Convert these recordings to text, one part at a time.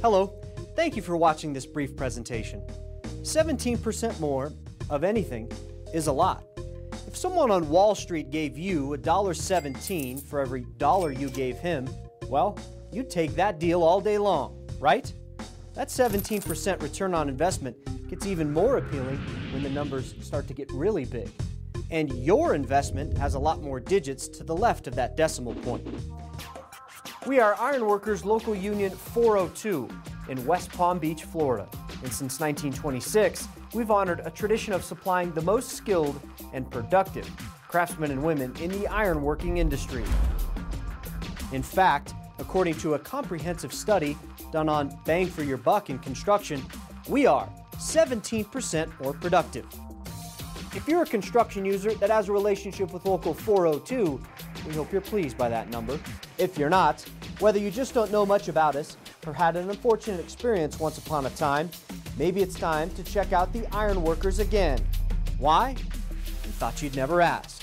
Hello, thank you for watching this brief presentation. 17% more of anything is a lot. If someone on Wall Street gave you $1.17 for every dollar you gave him, well, you'd take that deal all day long, right? That 17% return on investment gets even more appealing when the numbers start to get really big. And your investment has a lot more digits to the left of that decimal point. We are Ironworkers Local Union 402 in West Palm Beach, Florida. And since 1926, we've honored a tradition of supplying the most skilled and productive craftsmen and women in the ironworking industry. In fact, according to a comprehensive study done on bang for your buck in construction, we are 17% more productive. If you're a construction user that has a relationship with Local 402, we hope you're pleased by that number. If you're not, whether you just don't know much about us or had an unfortunate experience once upon a time, maybe it's time to check out the Ironworkers again. Why? You thought you'd never ask.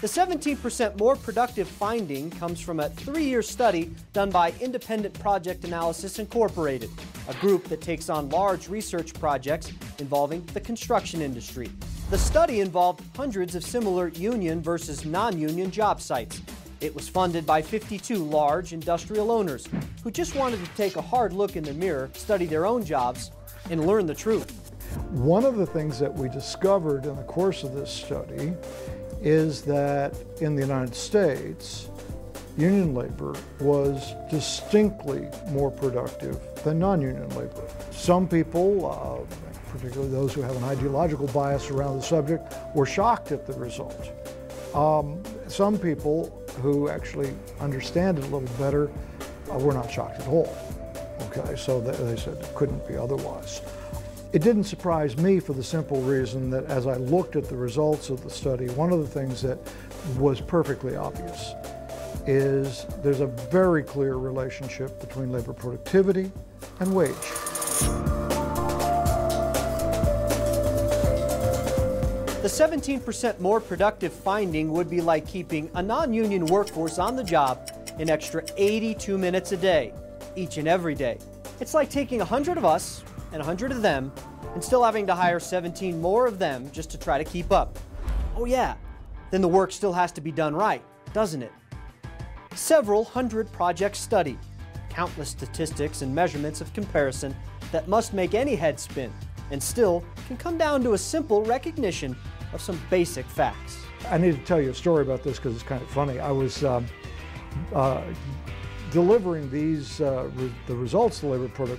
The 17% more productive finding comes from a 3-year study done by Independent Project Analysis Incorporated, a group that takes on large research projects involving the construction industry. The study involved hundreds of similar union versus non-union job sites. It was funded by 52 large industrial owners who just wanted to take a hard look in the mirror, study their own jobs, and learn the truth. One of the things that we discovered in the course of this study is that in the United States, union labor was distinctly more productive than non-union labor. Some people, particularly those who have an ideological bias around the subject, were shocked at the result. Some people who actually understand it a little better were not shocked at all. Okay, so they said it couldn't be otherwise. It didn't surprise me for the simple reason that as I looked at the results of the study, one of the things that was perfectly obvious is there's a very clear relationship between labor productivity and wage. The 17% more productive finding would be like keeping a non-union workforce on the job an extra 82 minutes a day, each and every day. It's like taking 100 of us and 100 of them and still having to hire 17 more of them just to try to keep up. Oh yeah, then the work still has to be done right, doesn't it? Several hundred projects studied, countless statistics and measurements of comparison that must make any head spin, and still can come down to a simple recognition of some basic facts. I need to tell you a story about this because it's kind of funny. I was delivering the results of the labor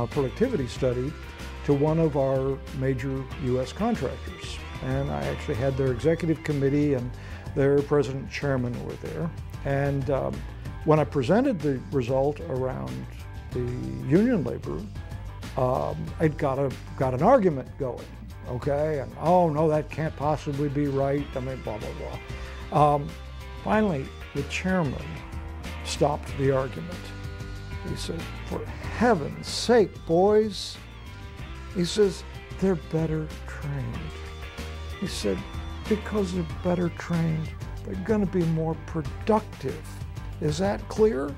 productivity study to one of our major U.S. contractors. And I actually had their executive committee and their president and chairman were there. And when I presented the result around the union labor, it got an argument going, okay? And oh no, that can't possibly be right. I mean, blah, blah, blah. Finally, the chairman stopped the argument. He said, for heaven's sake, boys, he says, they're better trained. He said, because they're better trained, they're going to be more productive. Is that clear?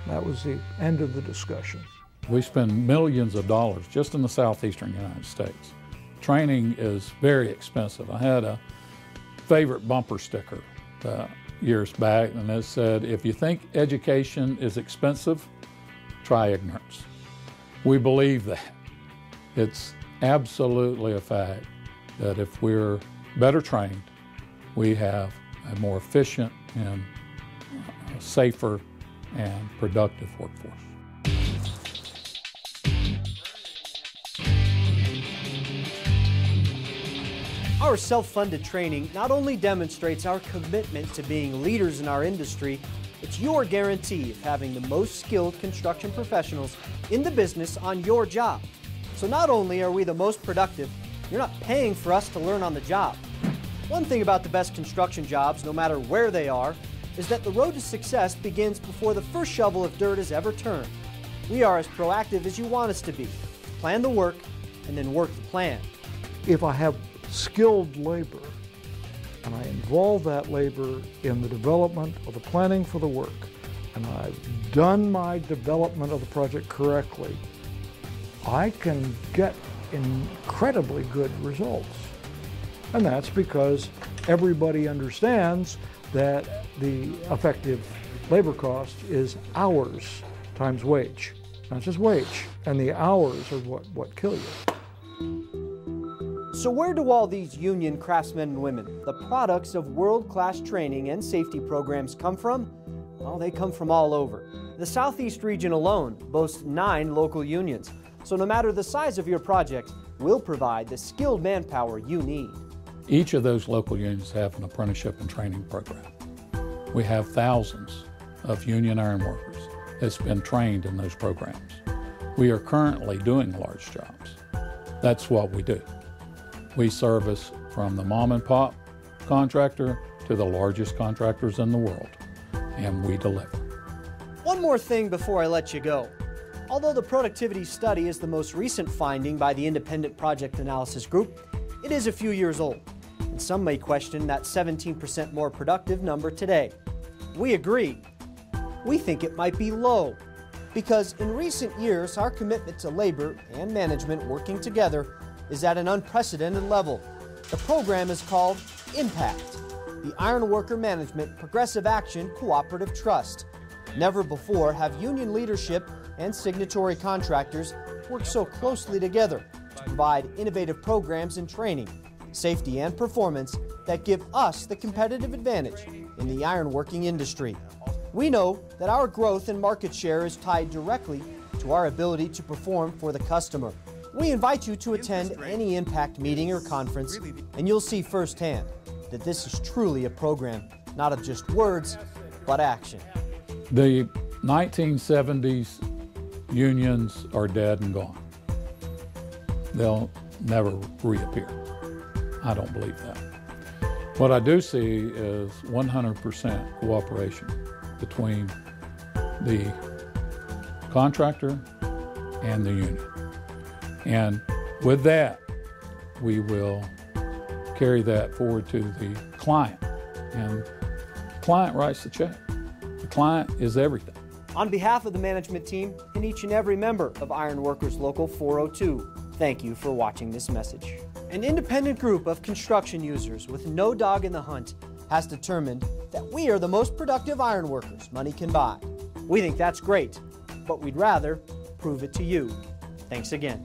That was the end of the discussion. We spend millions of dollars just in the southeastern United States. Training is very expensive. I had a favorite bumper sticker years back, and it said, if you think education is expensive, try ignorance. We believe that. It's absolutely a fact that if we're better trained, we have a more efficient and safer and productive workforce. Our self-funded training not only demonstrates our commitment to being leaders in our industry, it's your guarantee of having the most skilled construction professionals in the business on your job. So not only are we the most productive, you're not paying for us to learn on the job. One thing about the best construction jobs, no matter where they are, is that the road to success begins before the first shovel of dirt is ever turned. We are as proactive as you want us to be. Plan the work and then work the plan. If I have skilled labor and I involve that labor in the development or the planning for the work, and I've done my development of the project correctly, I can get incredibly good results. And that's because everybody understands that the effective labor cost is hours times wage, not just wage. And the hours are what kill you. So where do all these union craftsmen and women, the products of world-class training and safety programs, come from? Well, they come from all over. The Southeast region alone boasts 9 local unions. So no matter the size of your project, we'll provide the skilled manpower you need. Each of those local unions have an apprenticeship and training program. We have thousands of union iron workers that's been trained in those programs. We are currently doing large jobs. That's what we do. We service from the mom and pop contractor to the largest contractors in the world, and we deliver. One more thing before I let you go. Although the productivity study is the most recent finding by the Independent Project Analysis Group, it is a few years old, and some may question that 17% more productive number today. We agree. We think it might be low, because in recent years, our commitment to labor and management working together is at an unprecedented level. The program is called IMPACT, the Iron Worker Management Progressive Action Cooperative Trust. Never before have union leadership and signatory contractors worked so closely together to provide innovative programs and training, safety and performance that give us the competitive advantage in the ironworking industry. We know that our growth and market share is tied directly to our ability to perform for the customer. We invite you to attend any IMPACT meeting or conference, and you'll see firsthand that this is truly a program not of just words, but action. The 1970s unions are dead and gone. They'll never reappear. I don't believe that. What I do see is 100% cooperation between the contractor and the union. And with that, we will carry that forward to the client. And the client writes the check. The client is everything. On behalf of the management team and each and every member of Iron Workers Local 402, thank you for watching this message. An independent group of construction users with no dog in the hunt has determined that we are the most productive iron workers money can buy. We think that's great, but we'd rather prove it to you. Thanks again.